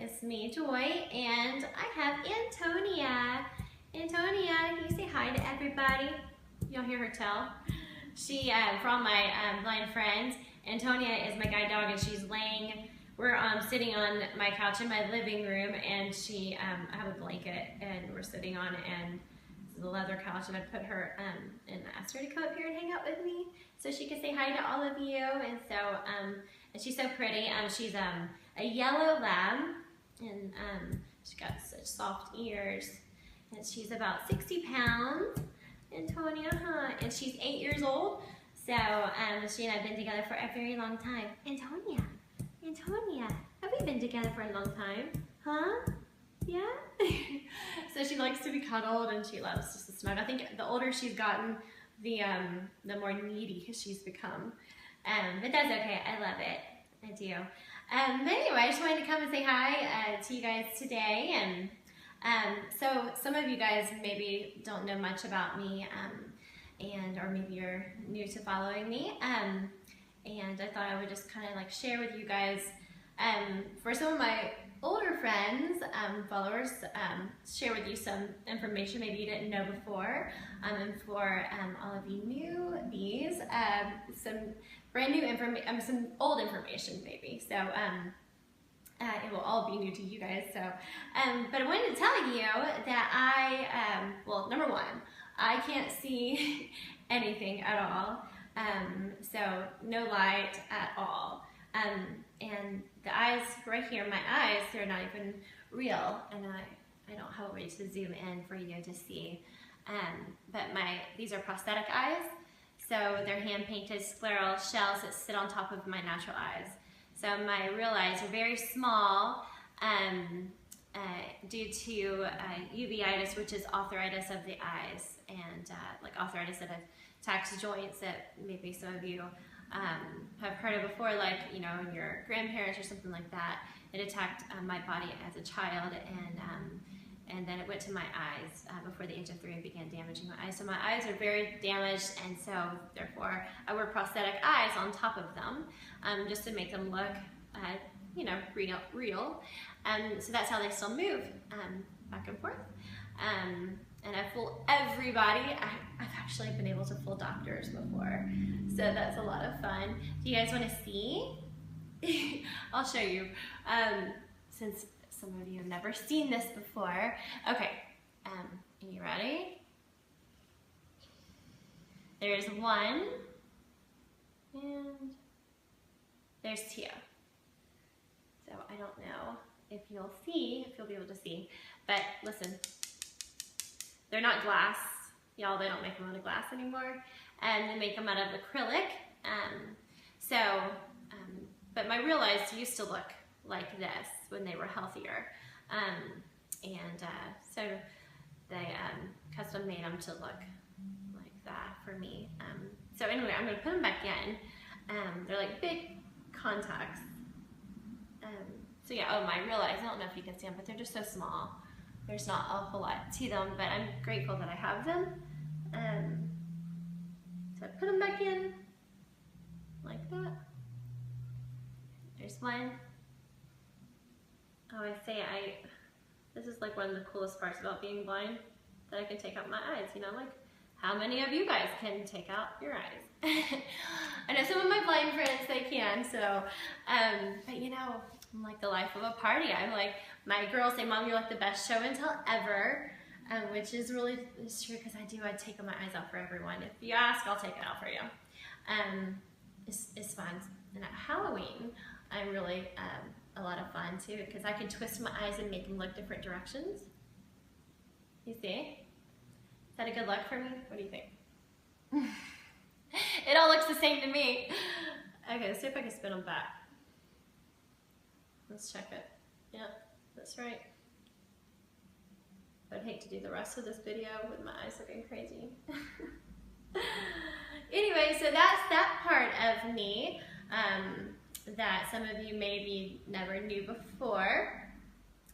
it's me, Joy, and I have Antonia. Antonia, can you say hi to everybody? You'll hear her tell. She, for all my blind friends, Antonia is my guide dog, and she's laying, we're sitting on my couch in my living room, and she, I have a blanket, and we're sitting on it, and it's a leather couch, and I put her, and asked her to come up here and hang out with me, so she could say hi to all of you, and so, and she's so pretty. She's a yellow lab, and she's got such soft ears, and she's about 60 pounds, Antonia, huh? And she's 8 years old, so she and I have been together for a very long time. Antonia, have we been together for a long time? Huh? Yeah? So she likes to be cuddled, and she loves just to snuggle. I think the older she's gotten, the more needy she's become. But that's okay, I love it, I do. But anyway, I just wanted to come and say hi to you guys today, and so some of you guys maybe don't know much about me, or maybe you're new to following me, and I thought I would just kind of like share with you guys, for some of my older friends, followers, share with you some information maybe you didn't know before, and for all of you newbies, some brand new information, some old information maybe. So it will all be new to you guys. So, but I wanted to tell you that well, number one, I can't see anything at all. So no light at all. And the eyes right here, my eyes, they're not even real, and I don't have a way to zoom in for you to see. But these are prosthetic eyes, so they're hand-painted scleral shells that sit on top of my natural eyes. So my real eyes are very small due to uveitis, which is arthritis of the eyes, and like arthritis that attacks joints that maybe some of you have heard of before, like, you know, your grandparents or something like that. It attacked my body as a child, and then it went to my eyes before the age of 3 and began damaging my eyes. So my eyes are very damaged, and so therefore I wear prosthetic eyes on top of them, just to make them look, you know, real. So that's how they still move back and forth. And I fool everybody. I've actually been able to fool doctors before, so that's a lot of fun. Do you guys want to see? I'll show you, since some of you have never seen this before. Okay, are you ready? There's one, and there's two. So I don't know if you'll be able to see, but listen. They're not glass, y'all. They don't make them out of glass anymore, and they make them out of acrylic. But my real eyes used to look like this when they were healthier, so they custom made them to look like that for me. So anyway, I'm gonna put them back in. They're like big contacts. So yeah, oh, my real eyes. I don't know if you can see them, but they're just so small. There's not a whole lot to them, but I'm grateful that I have them. So I put them back in like that. There's one. Oh, this is like one of the coolest parts about being blind, that I can take out my eyes, you know, like how many of you guys can take out your eyes? I know some of my blind friends, they can, so, but you know, I'm like the life of a party. I'm like, my girls say, Mom, you're like the best show and tell ever, which is really, it's true, because I take my eyes out for everyone. If you ask, I'll take it out for you. It's fun. And at Halloween, I'm really a lot of fun too, because I can twist my eyes and make them look different directions. You see? Is that a good look for me? What do you think? It all looks the same to me. Okay, let's see if I can spin them back. Let's check it. Yep, that's right. I'd hate to do the rest of this video with my eyes looking crazy. Anyway, so that's that part of me that some of you maybe never knew before.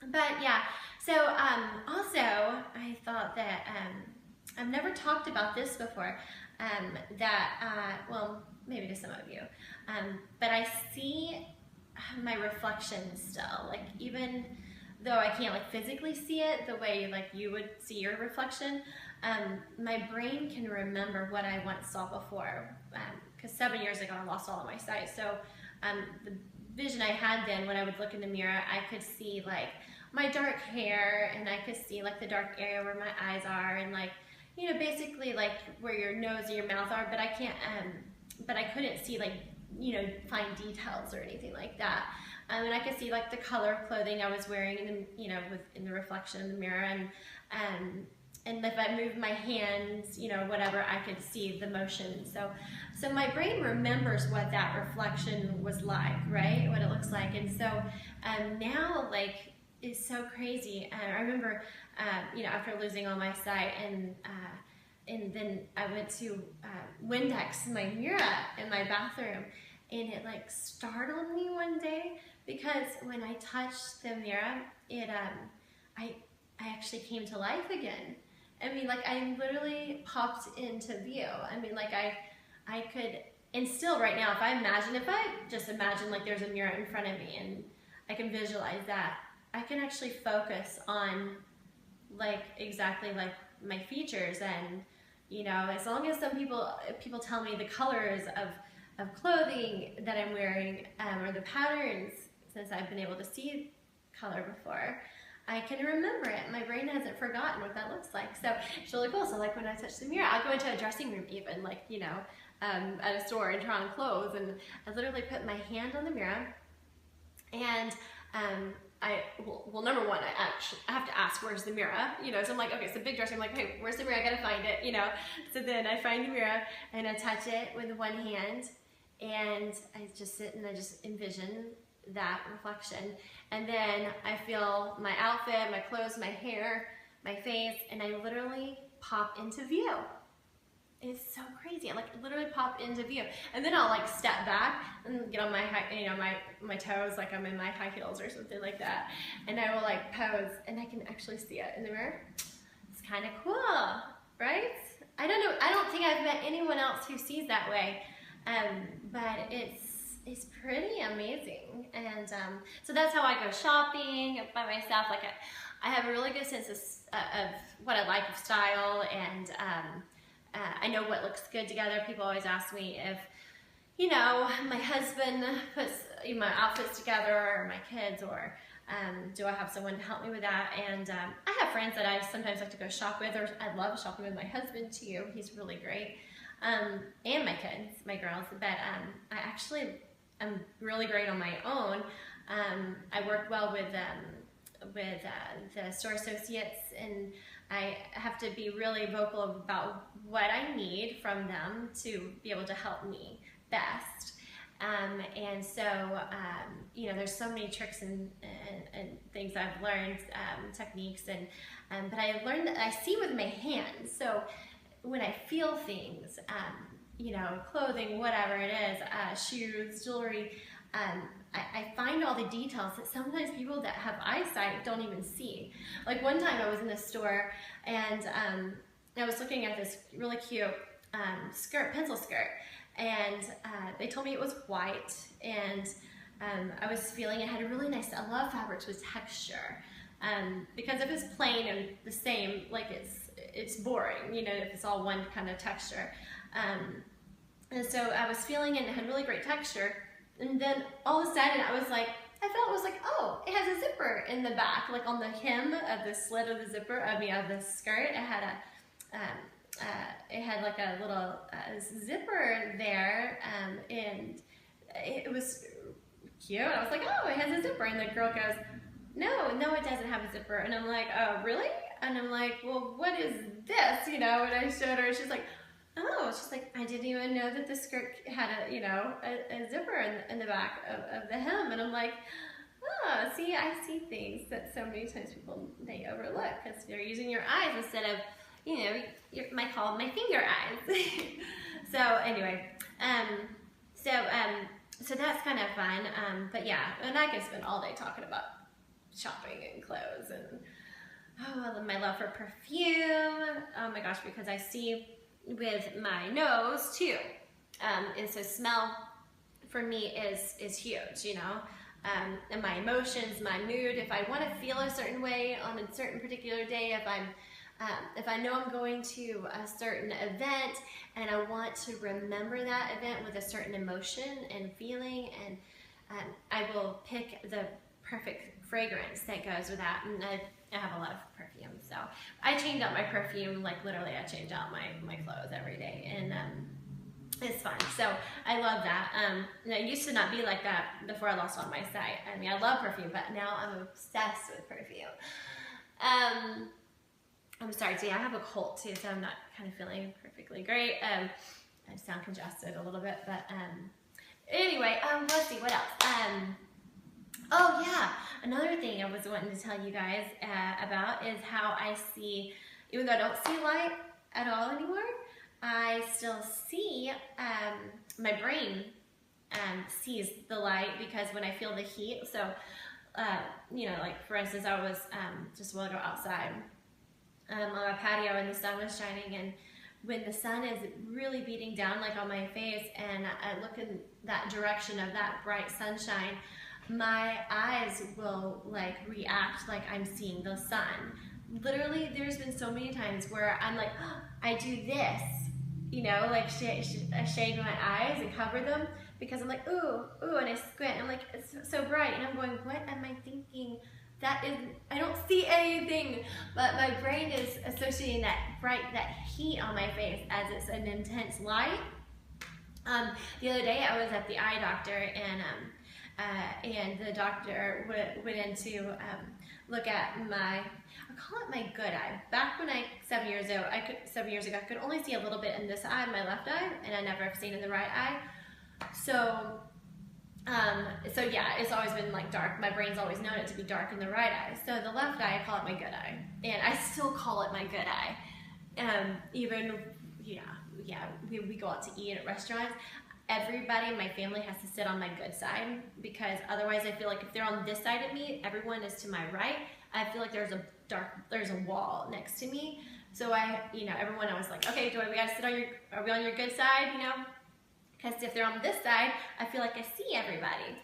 But yeah, so also I thought that I've never talked about this before, well, maybe to some of you, but I see my reflection still. Like, even though I can't like physically see it the way like you would see your reflection, my brain can remember what I once saw before. Because 7 years ago I lost all of my sight. So the vision I had then, when I would look in the mirror, I could see like my dark hair, and I could see like the dark area where my eyes are, and like, you know, basically like where your nose and your mouth are, but I can't, but I couldn't see like, you know, fine details or anything like that. And I could see like the color of clothing I was wearing in the, you know, in the reflection in the mirror, and if I moved my hands, you know, whatever, I could see the motion. So my brain remembers what that reflection was like, right? What it looks like. And so now, like, it's so crazy. I remember, you know, after losing all my sight, and then I went to Windex my mirror in my bathroom, and it like startled me one day, because when I touched the mirror, it I actually came to life again. I mean, like, I literally popped into view. I mean, like, I could, and still right now, if I just imagine like there's a mirror in front of me and I can visualize that, I can actually focus on like exactly like my features. And, you know, as long as people tell me the colors of clothing that I'm wearing, or the patterns, since I've been able to see color before, I can remember it. My brain hasn't forgotten what that looks like. So it's really cool. So like when I touch the mirror, I'll go into a dressing room even, like, you know, at a store and try on clothes, and I literally put my hand on the mirror, and well, number one, I have to ask, where's the mirror? You know, so I'm like, okay, it's a big dressing room. I'm like, hey, where's the mirror? I gotta find it, you know. So then I find the mirror and I touch it with one hand, and I just sit and I just envision that reflection. And then I feel my outfit, my clothes, my hair, my face, and I literally pop into view. It's so crazy. I like literally pop into view, and then I'll like step back and get on my you know, my toes, like I'm in my high heels or something like that, and I will like pose, and I can actually see it in the mirror. It's kind of cool, right? I don't know. I don't think I've met anyone else who sees that way, but it's pretty amazing. And so that's how I go shopping by myself. Like I have a really good sense of what I like of style, and I know what looks good together. People always ask me if, you know, my husband puts my outfits together, or my kids, or do I have someone to help me with that? And I have friends that I sometimes like to go shop with, or I love shopping with my husband too. He's really great. And my kids, my girls. But I actually am really great on my own. I work well with the store associates, and I have to be really vocal about what I need from them to be able to help me best. And so, you know, there's so many tricks and things I've learned, techniques, but I learned that I see with my hands. So when I feel things, you know, clothing, whatever it is, shoes, jewelry, I find all the details that sometimes people that have eyesight don't even see. Like one time I was in the store, and I was looking at this really cute skirt, pencil skirt, and they told me it was white, and I was feeling it had a really nice, I love fabrics with texture, because if it's plain and the same, like it's boring, you know, if it's all one kind of texture. And so I was feeling it, and it had really great texture. And then all of a sudden I was like, I felt it was like, oh, it has a zipper in the back, like on the hem of the slit of the zipper, of the skirt. It had it had like a little zipper there, and it was cute. I was like, oh, it has a zipper. And the girl goes, no, it doesn't have a zipper. And I'm like, oh, really? And I'm like, well, what is this? You know, and I showed her, and she's like, oh, she's like, I didn't even know that the skirt had a zipper in the back of the hem. And I'm like, oh, see, I see things that so many times people, they overlook, because you're using your eyes instead of, you know, might call them my finger eyes. So anyway, so that's kind of fun. But yeah, and I can spend all day talking about shopping and clothes, and oh, my love for perfume. Oh my gosh, because I see with my nose too, and so smell for me is huge. You know, and my emotions, my mood. If I want to feel a certain way on a certain particular day, if I know I'm going to a certain event and I want to remember that event with a certain emotion and feeling, and I will pick the perfect fragrance that goes with that. And I have a lot of perfume, so I change out my perfume, like literally I change out my clothes every day, and it's fun. So I love that. And I used to not be like that before I lost all my sight. I mean, I love perfume, but now I'm obsessed with perfume. I'm sorry, see, I have a cold too, so I'm not kind of feeling perfectly great. I sound congested a little bit, but anyway, let's see, what else? Oh yeah, another thing I was wanting to tell you guys about is how I see, even though I don't see light at all anymore, I still see, my brain sees the light, because when I feel the heat, so, you know, like for instance, I was just a while ago outside on a patio and the sun was shining, and when the sun is really beating down like on my face and I look in that direction of that bright sunshine, my eyes will like react like I'm seeing the sun. Literally, there's been so many times where I'm like, oh, I do this, you know, like I shade my eyes and cover them because I'm like, ooh, ooh, and I squint. I'm like, it's so bright, and I'm going, what am I thinking? That is, I don't see anything, but my brain is associating that heat on my face as it's an intense light. The other day I was at the eye doctor, and the doctor went in to look at my, I call it my good eye. Back when 7 years ago, I could only see a little bit in this eye, my left eye, and I never have seen in the right eye. So yeah, it's always been like dark. My brain's always known it to be dark in the right eye. So the left eye, I call it my good eye, and I still call it my good eye. Even, we go out to eat at restaurants. Everybody in my family has to sit on my good side, because otherwise I feel like if they're on this side of me, everyone is to my right. I feel like there's a wall next to me. So everyone, I was like, okay, we gotta sit are we on your good side, you know? Because if they're on this side, I feel like I see everybody,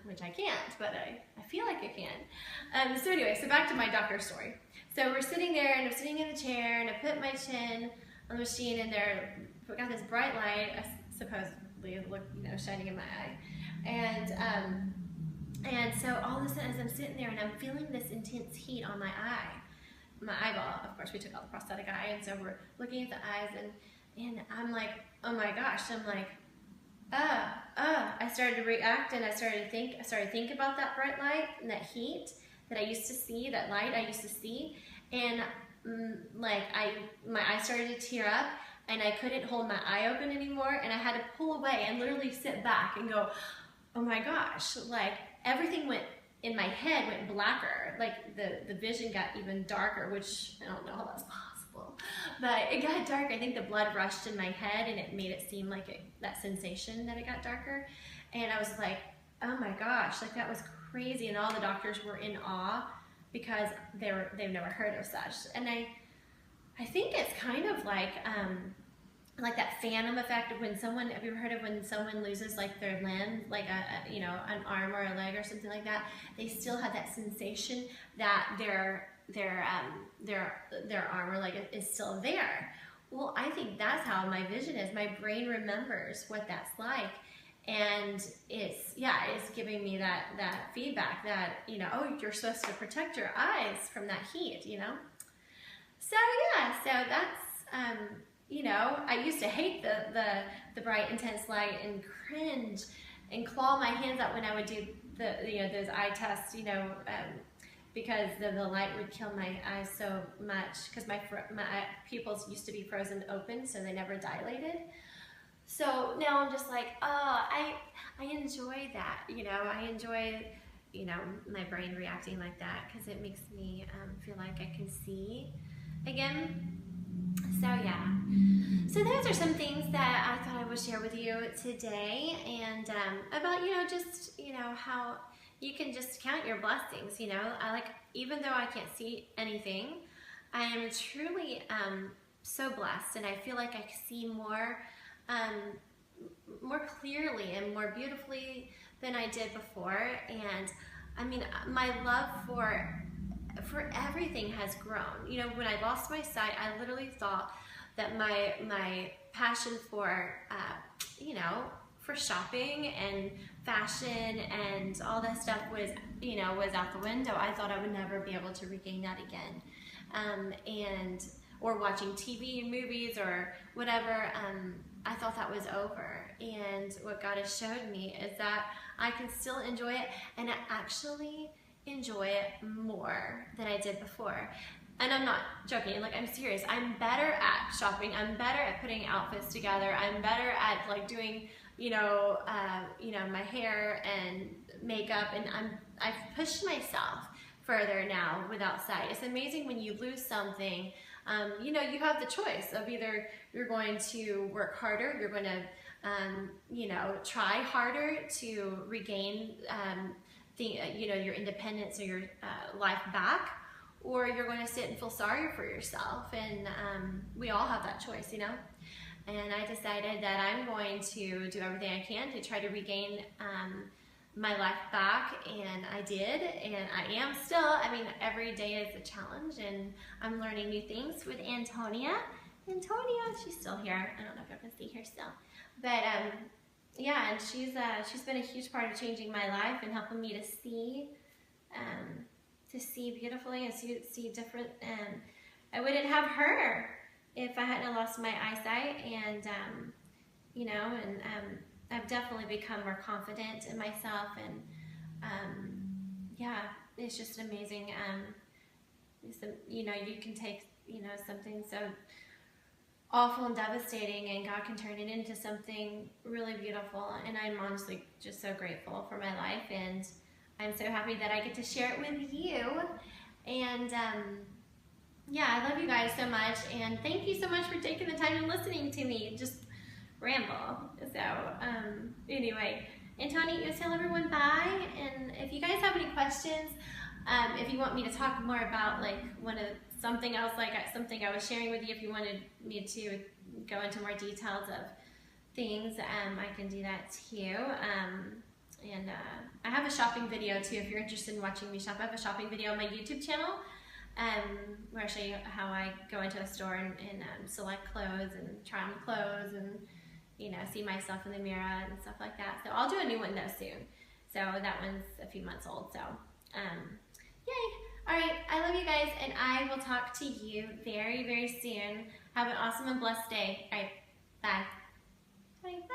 which I can't, but I feel like I can. So anyway, so back to my doctor story. So we're sitting there, and I'm sitting in a chair, and I put my chin on the machine, and we got this bright light, supposedly, shining in my eye, and so all of a sudden, as I'm sitting there, and I'm feeling this intense heat on my eyeball. Of course, we took out the prosthetic eye, and so we're looking at the eyes, and I'm like, oh my gosh, I'm like, I started to react, and I started to think about that bright light and that heat that I used to see, that light I used to see, and my eyes started to tear up, and I couldn't hold my eye open anymore, and I had to pull away and literally sit back and go, oh my gosh, like everything in my head went blacker, like the vision got even darker, which I don't know how that's possible, but it got dark. I think the blood rushed in my head, and it made it seem like that sensation that it got darker, and I was like, oh my gosh, like that was crazy, and all the doctors were in awe because they've never heard of such. And I think it's kind of like that phantom effect of when someone, have you ever heard of when someone loses like their limb, like an arm or a leg or something like that, they still have that sensation that their arm or leg is still there. Well, I think that's how my vision is. My brain remembers what that's like, and it's giving me that feedback that, oh, you're supposed to protect your eyes from that heat, So yeah, so that's, I used to hate the bright, intense light and cringe and claw my hands out when I would do those eye tests, because the light would kill my eyes so much, because my pupils used to be frozen open, so they never dilated. So now I'm just like, oh, I enjoy that, I enjoy, my brain reacting like that, because it makes me feel like I can see again. So yeah, so those are some things that I thought I would share with you today, and about, how you can just count your blessings, even though I can't see anything, I am truly so blessed, and I feel like I see more clearly and more beautifully than I did before. And I mean, my love for everything has grown. You know, when I lost my sight, I literally thought that my passion for, you know, for shopping and fashion and all that stuff was, you know, was out the window. I thought I would never be able to regain that again. Or watching TV and movies or whatever, I thought that was over. And what God has showed me is that I can still enjoy it, and I actually enjoy it more than I did before. And I'm not joking, like, I'm serious. I'm better at shopping. I'm better at putting outfits together. I'm better at like doing, you know, my hair and makeup, and I've pushed myself further now without sight. It's amazing when you lose something. You know, you have the choice of either you're going to work harder, you're going to, you know, try harder to regain you know, your independence or your life back, or you're going to sit and feel sorry for yourself. And we all have that choice, you know. And I decided that I'm going to do everything I can to try to regain my life back, and I did, and I am still. I mean, every day is a challenge, and I'm learning new things with Antonia. Antonia, she's still here. I don't know if I can see her still, but yeah, and she's been a huge part of changing my life and helping me to see beautifully and see different. And I wouldn't have her if I hadn't lost my eyesight, and you know, and I've definitely become more confident in myself, and yeah, it's just amazing. You know, you can take, you know, something so awful and devastating, and God can turn it into something really beautiful. And I'm honestly just so grateful for my life, and I'm so happy that I get to share it with you. And yeah, I love you guys so much, and thank you so much for taking the time and listening to me just ramble. So anyway, Antonia, you tell everyone bye. And if you guys have any questions, if you want me to talk more about like something else, like something I was sharing with you, if you wanted me to go into more details of things, I can do that too. And I have a shopping video too, if you're interested in watching me shop. I have a shopping video on my YouTube channel where I show you how I go into a store and select clothes and try on clothes and, you know, see myself in the mirror and stuff like that. So I'll do a new one though soon. So that one's a few months old. So yay! All right, I love you guys, and I will talk to you very, very soon. Have an awesome and blessed day. All right, bye. Bye.